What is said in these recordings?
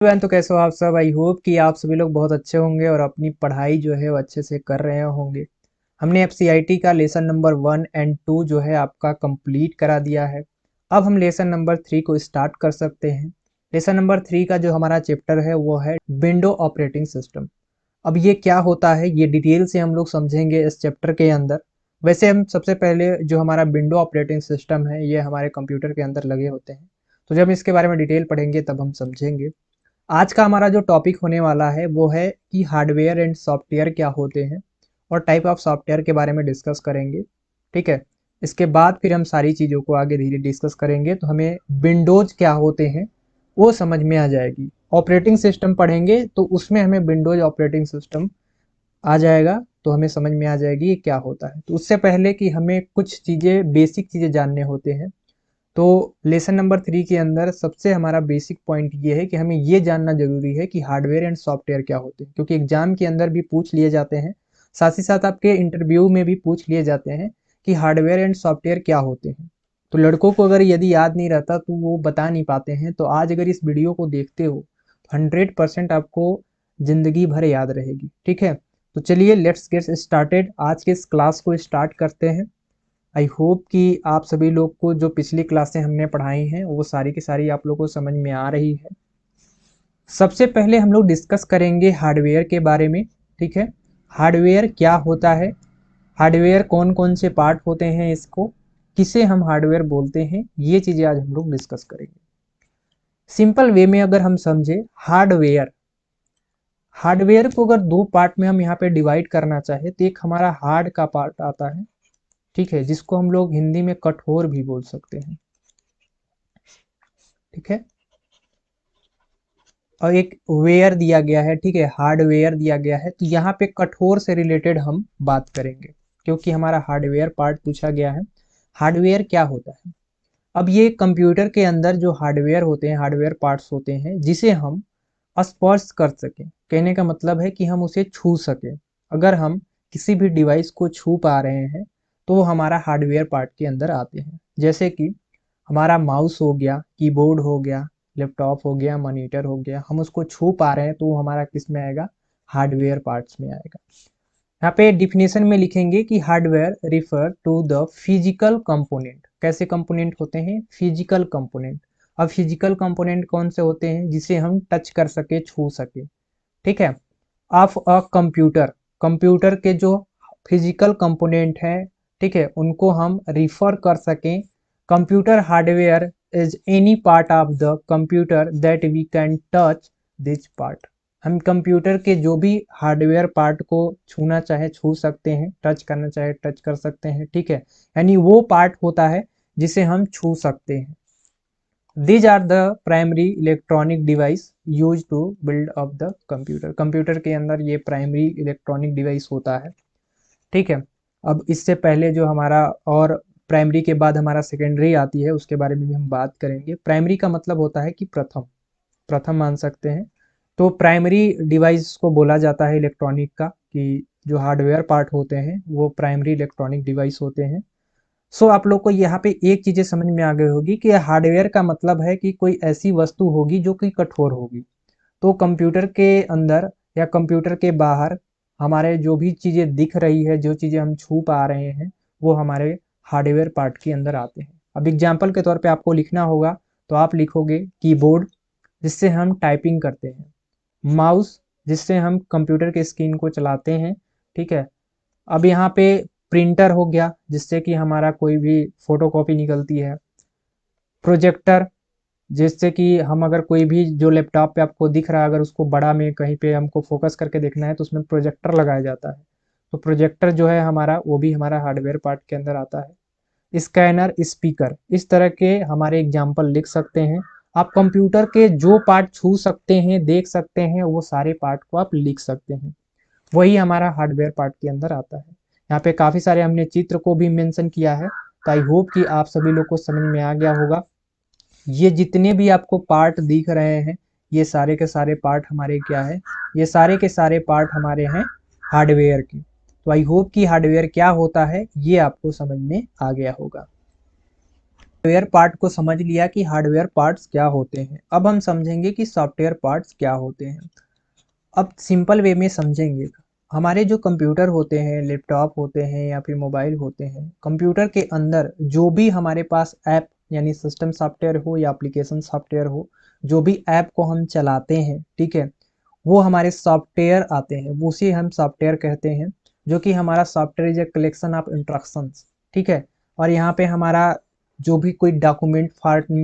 तो कैसे हो आप सब। आई होप कि आप सभी लोग बहुत अच्छे होंगे और अपनी पढ़ाई जो है वो अच्छे से कर रहे होंगे। हमने एफसीआईटी का लेसन नंबर 1 और 2 जो है आपका कंप्लीट करा दिया है। अब हम लेसन नंबर 3 को स्टार्ट कर सकते हैं। लेसन नंबर 3 का जो हमारा चैप्टर है वो है विंडो ऑपरेटिंग सिस्टम। अब ये क्या होता है ये डिटेल से हम लोग समझेंगे इस चैप्टर के अंदर। वैसे हम सबसे पहले जो हमारा विंडो ऑपरेटिंग सिस्टम है ये हमारे कंप्यूटर के अंदर लगे होते हैं, तो जब इसके बारे में डिटेल पढ़ेंगे तब हम समझेंगे। आज का हमारा जो टॉपिक होने वाला है वो है कि हार्डवेयर एंड सॉफ्टवेयर क्या होते हैं और टाइप ऑफ सॉफ्टवेयर के बारे में डिस्कस करेंगे। ठीक है। इसके बाद फिर हम सारी चीज़ों को आगे धीरे डिस्कस करेंगे तो हमें विंडोज क्या होते हैं वो समझ में आ जाएगी। ऑपरेटिंग सिस्टम पढ़ेंगे तो उसमें हमें विंडोज ऑपरेटिंग सिस्टम आ जाएगा, तो हमें समझ में आ जाएगी ये क्या होता है। तो उससे पहले कि हमें कुछ चीज़ें बेसिक चीज़ें जानने होते हैं, तो लेसन नंबर 3 के अंदर सबसे हमारा बेसिक पॉइंट ये है कि हमें ये जानना जरूरी है कि हार्डवेयर एंड सॉफ्टवेयर क्या होते हैं, क्योंकि एग्जाम के अंदर भी पूछ लिए जाते हैं, साथ ही साथ आपके इंटरव्यू में भी पूछ लिए जाते हैं कि हार्डवेयर एंड सॉफ्टवेयर क्या होते हैं। तो लड़कों को अगर यदि याद नहीं रहता तो वो बता नहीं पाते हैं, तो आज अगर इस वीडियो को देखते हो तो 100% आपको जिंदगी भर याद रहेगी। ठीक है। तो चलिए लेट्स गेट स्टार्टेड, आज के इस क्लास को स्टार्ट करते हैं। आई होप कि आप सभी लोग को जो पिछली क्लासें हमने पढ़ाई हैं वो सारी की सारी आप लोग को समझ में आ रही है। सबसे पहले हम लोग डिस्कस करेंगे हार्डवेयर के बारे में। ठीक है। हार्डवेयर क्या होता है, हार्डवेयर कौन कौन से पार्ट होते हैं, इसको किसे हम हार्डवेयर बोलते हैं, ये चीज़ें आज हम लोग डिस्कस करेंगे। सिंपल वे में अगर हम समझे हार्डवेयर, हार्डवेयर को अगर दो पार्ट में हम यहाँ पे डिवाइड करना चाहे तो एक हमारा हार्ड का पार्ट आता है, ठीक है, जिसको हम लोग हिंदी में कठोर भी बोल सकते हैं। ठीक है। और एक वेयर दिया गया है, ठीक है, हार्डवेयर दिया गया है, तो यहाँ पे कठोर से रिलेटेड हम बात करेंगे क्योंकि हमारा हार्डवेयर पार्ट पूछा गया है। हार्डवेयर क्या होता है? अब ये कंप्यूटर के अंदर जो हार्डवेयर होते हैं, हार्डवेयर पार्ट्स होते हैं जिसे हम स्पर्श कर सकें। कहने का मतलब है कि हम उसे छू सकें। अगर हम किसी भी डिवाइस को छू पा रहे हैं तो वो हमारा हार्डवेयर पार्ट के अंदर आते हैं। जैसे कि हमारा माउस हो गया, कीबोर्ड हो गया, लैपटॉप हो गया, मॉनिटर हो गया, हम उसको छू पा रहे हैं तो वो हमारा किस में आएगा? हार्डवेयर पार्ट्स में आएगा। यहाँ पे डिफिनेशन में लिखेंगे कि hardware refer to the physical component. कैसे कंपोनेंट होते हैं? Physical component. अब फिजिकल कंपोनेंट कौन से होते हैं? जिसे हम टच कर सके, छू सके। ठीक है। ऑफ अ कंप्यूटर, कंप्यूटर के जो फिजिकल कंपोनेंट है, ठीक है, उनको हम रिफर कर सकें। Computer hardware is any part of the computer that we can touch this part. हम कंप्यूटर के जो भी हार्डवेयर पार्ट को छूना चाहे छू सकते हैं, टच करना चाहे टच कर सकते हैं। ठीक है। यानी वो पार्ट होता है जिसे हम छू सकते हैं। These are the primary electronic device used to build up the computer। Computer के अंदर ये प्राइमरी इलेक्ट्रॉनिक डिवाइस होता है। ठीक है। अब इससे पहले जो हमारा और प्राइमरी के बाद हमारा सेकेंडरी आती है उसके बारे में भी हम बात करेंगे। प्राइमरी का मतलब होता है कि प्रथम, प्रथम मान सकते हैं। तो प्राइमरी डिवाइस को बोला जाता है इलेक्ट्रॉनिक का, कि जो हार्डवेयर पार्ट होते हैं वो प्राइमरी इलेक्ट्रॉनिक डिवाइस होते हैं। सो आप लोग को यहाँ पे एक चीजें समझ में आ गई होगी कि हार्डवेयर का मतलब है कि कोई ऐसी वस्तु होगी जो कि कठोर होगी। तो कंप्यूटर के अंदर या कंप्यूटर के बाहर हमारे जो भी चीजें दिख रही है, जो चीजें हम छू पा रहे हैं, वो हमारे हार्डवेयर पार्ट के अंदर आते हैं। अब एग्जाम्पल के तौर पे आपको लिखना होगा तो आप लिखोगे कीबोर्ड, जिससे हम टाइपिंग करते हैं, माउस जिससे हम कंप्यूटर के स्क्रीन को चलाते हैं। ठीक है। अब यहाँ पे प्रिंटर हो गया जिससे कि हमारा कोई भी फोटोकॉपी निकलती है, प्रोजेक्टर जिससे कि हम अगर कोई भी जो लैपटॉप पे आपको दिख रहा है अगर उसको बड़ा में कहीं पे हमको फोकस करके देखना है तो उसमें प्रोजेक्टर लगाया जाता है। तो प्रोजेक्टर जो है हमारा वो भी हमारा हार्डवेयर पार्ट के अंदर आता है। स्कैनर, स्पीकर, इस तरह के हमारे एग्जाम्पल लिख सकते हैं। आप कंप्यूटर के जो पार्ट छू सकते हैं, देख सकते हैं, वो सारे पार्ट को आप लिख सकते हैं, वही हमारा हार्डवेयर पार्ट के अंदर आता है। यहाँ पे काफ़ी सारे हमने चित्र को भी मेंशन किया है, तो आई होप कि आप सभी लोग को समझ में आ गया होगा। ये जितने भी आपको पार्ट दिख रहे हैं ये सारे के सारे पार्ट हमारे क्या है? ये सारे के सारे पार्ट हमारे हैं हार्डवेयर के। तो आई होप कि हार्डवेयर क्या होता है ये आपको समझ में आ गया होगा। हार्डवेयर पार्ट को समझ लिया कि हार्डवेयर पार्ट्स क्या होते हैं। अब हम समझेंगे कि सॉफ्टवेयर पार्ट्स क्या होते हैं। अब सिंपल वे में समझेंगे। हमारे जो कंप्यूटर होते हैं, लैपटॉप होते हैं या फिर मोबाइल होते हैं, कंप्यूटर के अंदर जो भी हमारे पास ऐप यानी सिस्टम सॉफ्टवेयर हो या एप्लीकेशन सॉफ्टवेयर हो, जो भी ऐप को हम चलाते हैं, ठीक है, वो हमारे सॉफ्टवेयर आते हैं, वो उसे हम सॉफ्टवेयर कहते हैं। जो कि हमारा software is a collection of instructions, ठीक है। और यहाँ पे हमारा जो भी कोई डॉक्यूमेंट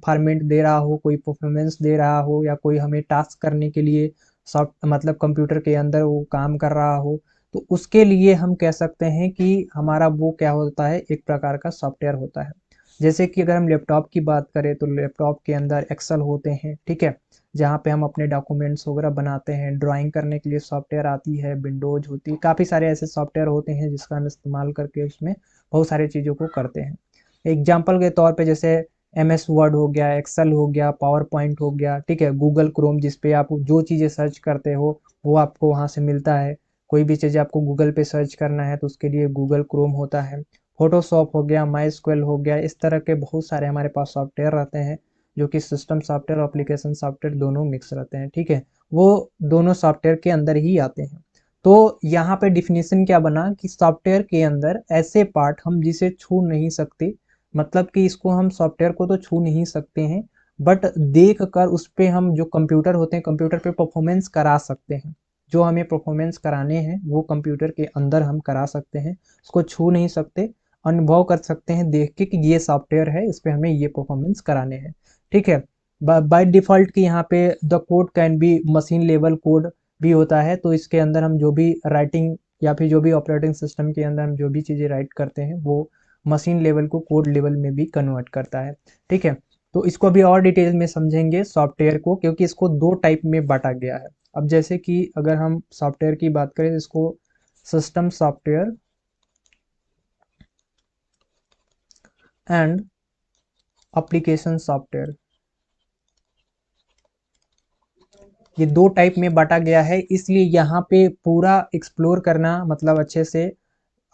फॉर्मेट दे रहा हो, कोई परफॉर्मेंस दे रहा हो, या कोई हमें टास्क करने के लिए सॉफ्ट मतलब कंप्यूटर के अंदर वो काम कर रहा हो, तो उसके लिए हम कह सकते हैं कि हमारा वो क्या होता है, एक प्रकार का सॉफ्टवेयर होता है। जैसे कि अगर हम लैपटॉप की बात करें तो लैपटॉप के अंदर एक्सेल होते हैं, ठीक है, जहाँ पे हम अपने डॉक्यूमेंट्स वगैरह बनाते हैं। ड्राइंग करने के लिए सॉफ्टवेयर आती है, विंडोज होती है, काफ़ी सारे ऐसे सॉफ्टवेयर होते हैं जिसका हम इस्तेमाल करके उसमें बहुत सारी चीज़ों को करते हैं। एग्जाम्पल के तौर पे जैसे MS वर्ड हो गया, एक्सेल हो गया, पावर पॉइंट हो गया, ठीक है, गूगल क्रोम जिस पे आप जो चीज़ें सर्च करते हो वो आपको वहाँ से मिलता है। कोई भी चीज़ आपको गूगल पे सर्च करना है तो उसके लिए गूगल क्रोम होता है। फोटोशॉप हो गया, माई स्क्वेल हो गया, इस तरह के बहुत सारे हमारे पास सॉफ्टवेयर रहते हैं जो कि सिस्टम सॉफ्टवेयर और एप्लीकेशन सॉफ्टवेयर दोनों मिक्स रहते हैं, ठीक है। वो दोनों सॉफ्टवेयर के अंदर ही आते हैं। तो यहाँ पे डिफिनीशन क्या बना कि सॉफ्टवेयर के अंदर ऐसे पार्ट हम जिसे छू नहीं सकते, मतलब कि इसको हम सॉफ्टवेयर को तो छू नहीं सकते हैं, बट देख कर उस पे हम जो कंप्यूटर होते हैं, कंप्यूटर पे परफॉर्मेंस करा सकते हैं। जो हमें परफॉर्मेंस कराने हैं वो कंप्यूटर के अंदर हम करा सकते हैं, उसको छू नहीं सकते। अनुभव कर सकते हैं देख के कि ये सॉफ्टवेयर है, इस पे हमें ये परफॉर्मेंस कराने हैं, ठीक है। बाय डिफ़ॉल्ट कि यहाँ पे the code can be machine level code भी होता है, तो इसके अंदर हम जो भी राइटिंग या फिर जो भी ऑपरेटिंग सिस्टम के अंदर हम जो भी चीज़ें राइट करते हैं वो मशीन लेवल को कोड लेवल में भी कन्वर्ट करता है, ठीक है। तो इसको अभी और डिटेल में समझेंगे सॉफ्टवेयर को, क्योंकि इसको दो टाइप में बांटा गया है। अब जैसे कि अगर हम सॉफ्टवेयर की बात करें तो इसको system software and application software, ये दो टाइप में बांटा गया है। इसलिए यहाँ पे पूरा एक्सप्लोर करना मतलब अच्छे से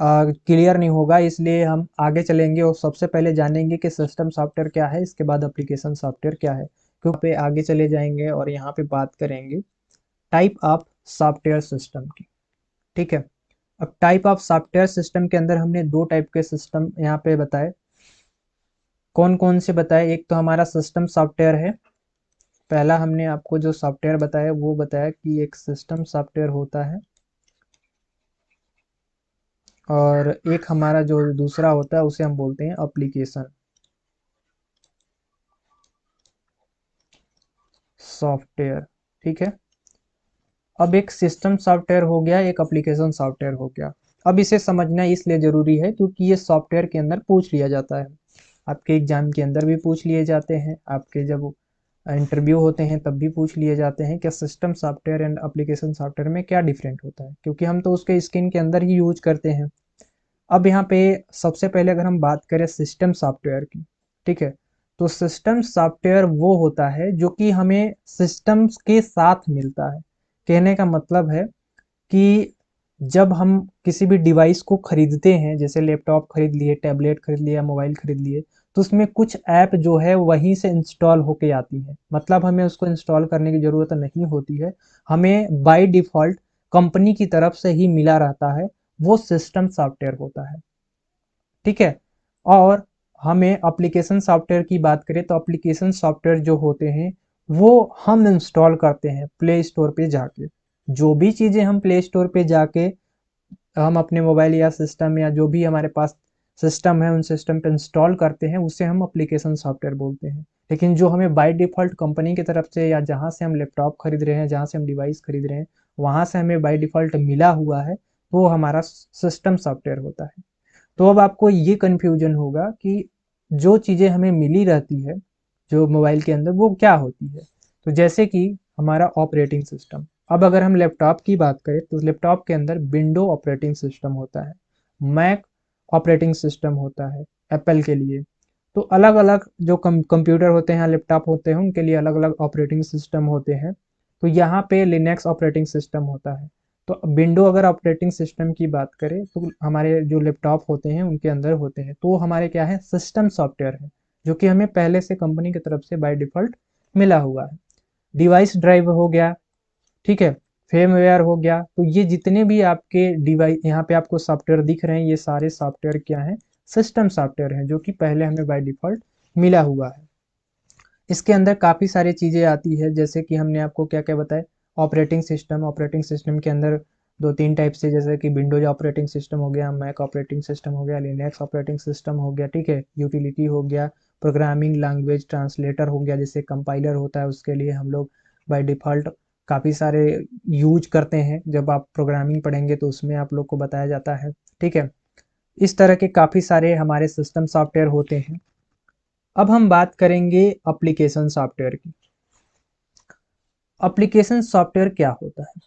क्लियर नहीं होगा, इसलिए हम आगे चलेंगे और सबसे पहले जानेंगे कि सिस्टम सॉफ्टवेयर क्या है, इसके बाद एप्लीकेशन सॉफ्टवेयर क्या है। क्योंकि पे आगे चले जाएंगे और यहाँ पे बात करेंगे टाइप ऑफ सॉफ्टवेयर सिस्टम की, ठीक है। अब टाइप ऑफ सॉफ्टवेयर सिस्टम के अंदर हमने दो टाइप के सिस्टम यहाँ पे बताए। कौन कौन से बताए? एक तो हमारा सिस्टम सॉफ्टवेयर है। पहला हमने आपको जो सॉफ्टवेयर बताया वो बताया कि एक सिस्टम सॉफ्टवेयर होता है, और एक हमारा जो दूसरा होता है उसे हम बोलते हैं एप्लीकेशन सॉफ्टवेयर, ठीक है। अब एक सिस्टम सॉफ्टवेयर हो गया, एक एप्लीकेशन सॉफ्टवेयर हो गया। अब इसे समझना इसलिए ज़रूरी है क्योंकि ये सॉफ्टवेयर के अंदर पूछ लिया जाता है, आपके एग्जाम के अंदर भी पूछ लिए जाते हैं, आपके जब इंटरव्यू होते हैं तब भी पूछ लिए जाते हैं कि system software and application software में क्या डिफरेंट होता है, क्योंकि हम तो उसके स्क्रीन के अंदर ही यूज करते हैं। अब यहाँ पे सबसे पहले अगर हम बात करें सिस्टम सॉफ्टवेयर की, ठीक है, तो सिस्टम सॉफ्टवेयर वो होता है जो कि हमें सिस्टम्स के साथ मिलता है। कहने का मतलब है कि जब हम किसी भी डिवाइस को खरीदते हैं, जैसे लैपटॉप खरीद लिए, टैबलेट खरीद लिया, मोबाइल खरीद लिए, तो उसमें कुछ ऐप जो है वहीं से इंस्टॉल होके आती है, मतलब हमें उसको इंस्टॉल करने की ज़रूरत नहीं होती है, हमें बाय डिफ़ॉल्ट कंपनी की तरफ से ही मिला रहता है, वो सिस्टम सॉफ्टवेयर होता है, ठीक है। और हमें एप्लीकेशन सॉफ्टवेयर की बात करें तो एप्लीकेशन सॉफ्टवेयर जो होते हैं वो हम इंस्टॉल करते हैं प्ले स्टोर पे जाके। जो भी चीज़ें हम प्ले स्टोर पे जाके हम अपने मोबाइल या सिस्टम या जो भी हमारे पास सिस्टम है उन सिस्टम पे इंस्टॉल करते हैं उसे हम एप्लीकेशन सॉफ्टवेयर बोलते हैं। लेकिन जो हमें बाय डिफ़ॉल्ट कंपनी की तरफ से या जहाँ से हम लैपटॉप खरीद रहे हैं, जहाँ से हम डिवाइस खरीद रहे हैं, वहाँ से हमें बाय डिफ़ॉल्ट मिला हुआ है, वो हमारा सिस्टम सॉफ्टवेयर होता है। तो अब आपको ये कन्फ्यूजन होगा कि जो चीज़ें हमें मिली रहती है जो मोबाइल के अंदर वो क्या होती है। तो जैसे कि हमारा ऑपरेटिंग सिस्टम, अब अगर हम लैपटॉप की बात करें तो लैपटॉप के अंदर विंडो ऑपरेटिंग सिस्टम होता है, मैक ऑपरेटिंग सिस्टम होता है एप्पल के लिए। तो अलग अलग जो कंप्यूटर होते हैं, लैपटॉप होते हैं, उनके लिए अलग अलग ऑपरेटिंग सिस्टम होते हैं। तो यहाँ पे लिनक्स ऑपरेटिंग सिस्टम होता है। तो विंडो अगर ऑपरेटिंग सिस्टम की बात करें तो हमारे जो लैपटॉप होते हैं उनके अंदर होते हैं, तो हमारे क्या है, सिस्टम सॉफ्टवेयर है। जो कि हमें पहले से कंपनी की तरफ से बाय डिफ़ॉल्ट मिला हुआ है। डिवाइस ड्राइव हो गया, ठीक है, फर्मवेयर हो गया। तो ये जितने भी आपके डिवाइस यहाँ पे आपको सॉफ्टवेयर दिख रहे हैं, ये सारे सॉफ्टवेयर क्या हैं, सिस्टम सॉफ्टवेयर हैं, जो कि पहले हमें बाय डिफ़ॉल्ट मिला हुआ है। इसके अंदर काफ़ी सारी चीज़ें आती है, जैसे कि हमने आपको क्या क्या बताया, ऑपरेटिंग सिस्टम के अंदर दो तीन टाइप से, जैसे कि विंडोज ऑपरेटिंग सिस्टम हो गया, मैक ऑपरेटिंग सिस्टम हो गया, लिनक्स ऑपरेटिंग सिस्टम हो गया, ठीक है, यूटिलिटी हो गया, प्रोग्रामिंग लैंग्वेज ट्रांसलेटर हो गया, जैसे कंपाइलर होता है उसके लिए हम लोग बाय डिफ़ॉल्ट काफ़ी सारे यूज करते हैं। जब आप प्रोग्रामिंग पढ़ेंगे तो उसमें आप लोग को बताया जाता है, ठीक है। इस तरह के काफ़ी सारे हमारे सिस्टम सॉफ्टवेयर होते हैं। अब हम बात करेंगे एप्लीकेशन सॉफ्टवेयर की। एप्लीकेशन सॉफ्टवेयर क्या होता है?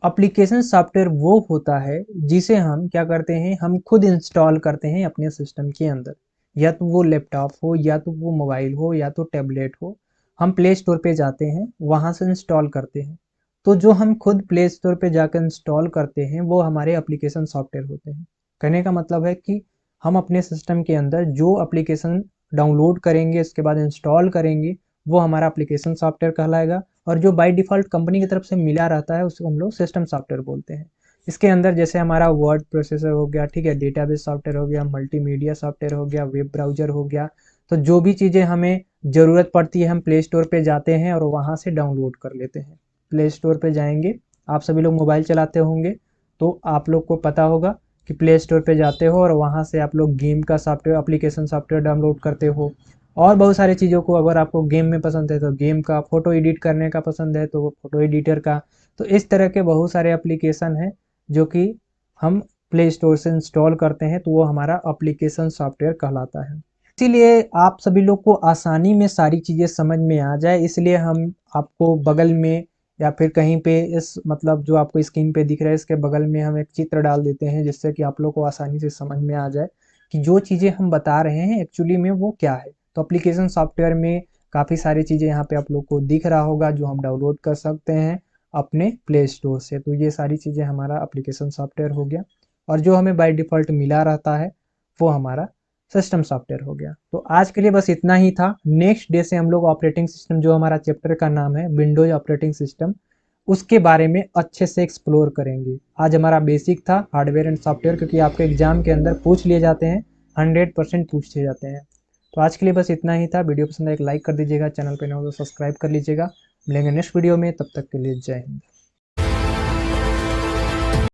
एप्लीकेशन सॉफ्टवेयर वो होता है जिसे हम क्या करते हैं, हम खुद इंस्टॉल करते हैं अपने सिस्टम के अंदर, या तो वो लैपटॉप हो, या तो वो मोबाइल हो, या तो टैबलेट हो। हम प्ले स्टोर पे जाते हैं, वहाँ से इंस्टॉल करते हैं। तो जो हम खुद प्ले स्टोर पे जाकर इंस्टॉल करते हैं वो हमारे एप्लीकेशन सॉफ्टवेयर होते हैं। कहने का मतलब है कि हम अपने सिस्टम के अंदर जो एप्लीकेशन डाउनलोड करेंगे, इसके बाद इंस्टॉल करेंगे, वो हमारा एप्लीकेशन सॉफ्टवेयर कहलाएगा। और जो बाय डिफ़ॉल्ट कंपनी की तरफ से मिला रहता है उसको हम लोग सिस्टम सॉफ्टवेयर बोलते हैं। इसके अंदर जैसे हमारा वर्ड प्रोसेसर हो गया, ठीक है, डेटाबेस सॉफ्टवेयर हो गया, मल्टीमीडिया सॉफ्टवेयर हो गया, वेब ब्राउज़र हो गया। तो जो भी चीज़ें हमें ज़रूरत पड़ती है हम प्ले स्टोर पे जाते हैं और वहाँ से डाउनलोड कर लेते हैं। प्ले स्टोर पे जाएंगे, आप सभी लोग मोबाइल चलाते होंगे तो आप लोग को पता होगा कि प्ले स्टोर पे जाते हो और वहाँ से आप लोग गेम का सॉफ्टवेयर, एप्लीकेशन सॉफ्टवेयर डाउनलोड करते हो। और बहुत सारी चीज़ों को, अगर आपको गेम में पसंद है तो गेम का, फ़ोटो एडिट करने का पसंद है तो फ़ोटो एडिटर का। तो इस तरह के बहुत सारे एप्लीकेशन हैं जो कि हम प्ले स्टोर से इंस्टॉल करते हैं, तो वो हमारा एप्लीकेशन सॉफ्टवेयर कहलाता है। इसीलिए आप सभी लोग को आसानी में सारी चीज़ें समझ में आ जाए, इसलिए हम आपको बगल में या फिर कहीं पे इस मतलब जो आपको स्क्रीन पे दिख रहा है इसके बगल में हम एक चित्र डाल देते हैं, जिससे कि आप लोग को आसानी से समझ में आ जाए कि जो चीज़ें हम बता रहे हैं एक्चुअली में वो क्या है। तो एप्लीकेशन सॉफ्टवेयर में काफ़ी सारी चीज़ें यहाँ पे आप लोग को दिख रहा होगा जो हम डाउनलोड कर सकते हैं अपने प्ले स्टोर से। तो ये सारी चीज़ें हमारा एप्लीकेशन सॉफ्टवेयर हो गया, और जो हमें बाय डिफ़ॉल्ट मिला रहता है वो हमारा सिस्टम सॉफ्टवेयर हो गया। तो आज के लिए बस इतना ही था। नेक्स्ट डे से हम लोग ऑपरेटिंग सिस्टम, जो हमारा चैप्टर का नाम है विंडोज ऑपरेटिंग सिस्टम, उसके बारे में अच्छे से एक्सप्लोर करेंगे। आज हमारा बेसिक था हार्डवेयर एंड सॉफ्टवेयर, क्योंकि आपके एग्जाम के अंदर पूछ लिए जाते हैं, 100% पूछे जाते हैं। तो आज के लिए बस इतना ही था। वीडियो पसंद आए एक लाइक कर दीजिएगा, चैनल पर नए हो तो सब्सक्राइब कर लीजिएगा। मिलेंगे नेक्स्ट वीडियो में, तब तक के लिए जय हिंद।